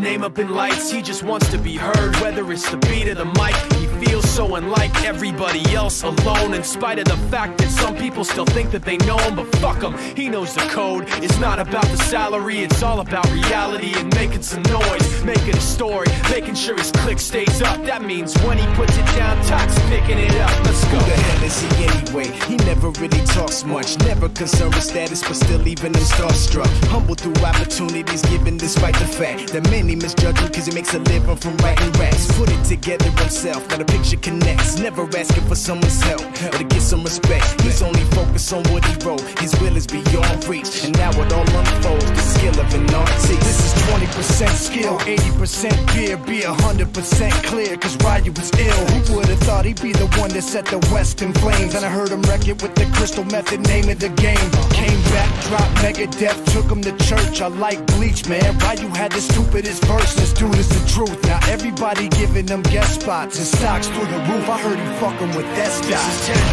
name up in lights. He just wants to be heard, whether it's the beat or the mic. He feels so unlike everybody else, alone, in spite of the fact that some people still think that they know him. But fuck him, he knows the code. It's not about the salary, it's all about reality and making some noise, making a story, making sure his click stays up. That means when he puts it down, Tox picking it up. Let's go. Who the hell is he anyway? He never really talks much, never concerned with status, but still leaving him starstruck. Humble through opportunities given despite the fact that many misjudge him cause he makes a living from writing raps. Put it together himself, now the picture connects. Never asking for someone's help or to get some respect. He's only focused on what he wrote. His will is beyond reach, and now it all unfolds, the skill of an artist. This is 20% skill, 80% fear, be 100% clear, cause Ryu was ill. Who would've thought he'd be the one that set the West in flames? And I heard him wreck it with the Crystal Method, name of the game. Came back, dropped Megadeth, took him to church. I like Bleach, man. Ryu had the stupidest verse, this dude is the truth. Now everybody giving them guest spots and stocks through the roof. I heard he fucking with that stock.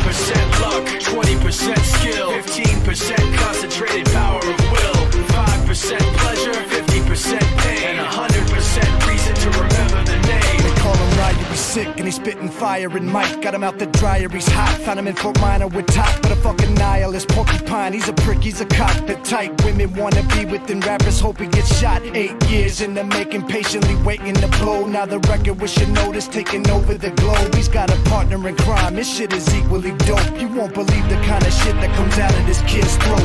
This is 10% luck, 20% skill, 15% concentrated power of will, 5% pleasure, 50% pain, and 100% reason to remember the name. They call him Ryu, he's sick and he's spitting fire. And Mike got him out the dryer, he's hot. Found him in Fort Minor with top, but a fucking nihilist porcupine. He's a prick, he's a cockpit type. Women wanna be within rappers, hope he gets shot. 8 years in the making, patiently waiting to blow. Now the record with your notice taking over the globe. He's got a partner in crime, this shit is equally dope. You won't believe the kind of shit that comes out of this kid's throat.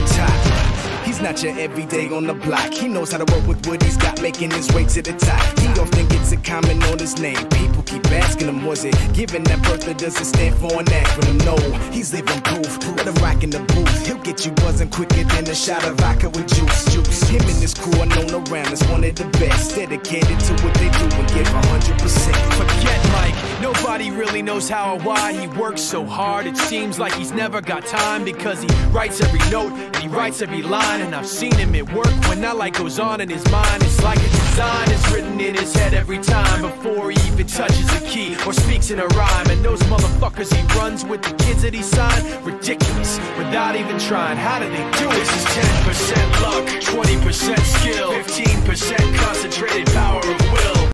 He's not your everyday on the block. He knows how to work with what he's got, making his way to the top. He often gets a comment on his name. People keep asking him, was it given that birth or does it stand for an acronym? No, he's living proof. Let him rock in the booth. He'll get you buzzing quicker than a shot of vodka with juice. Him and his crew are known around as one of the best. Dedicated to what they do and give 100%. Forget Mike, nobody really knows how or why he works so hard. It seems like he's never got time because he writes every note and he writes every line. And I've seen him at work when that light goes on in his mind. It's like a design is written in his head every time before he even touches a key or speaks in a rhyme. And those motherfuckers he runs with, the kids that he signed, ridiculous, without even trying. How do they do it? This is 10% luck, 20% skill, 15% concentrated power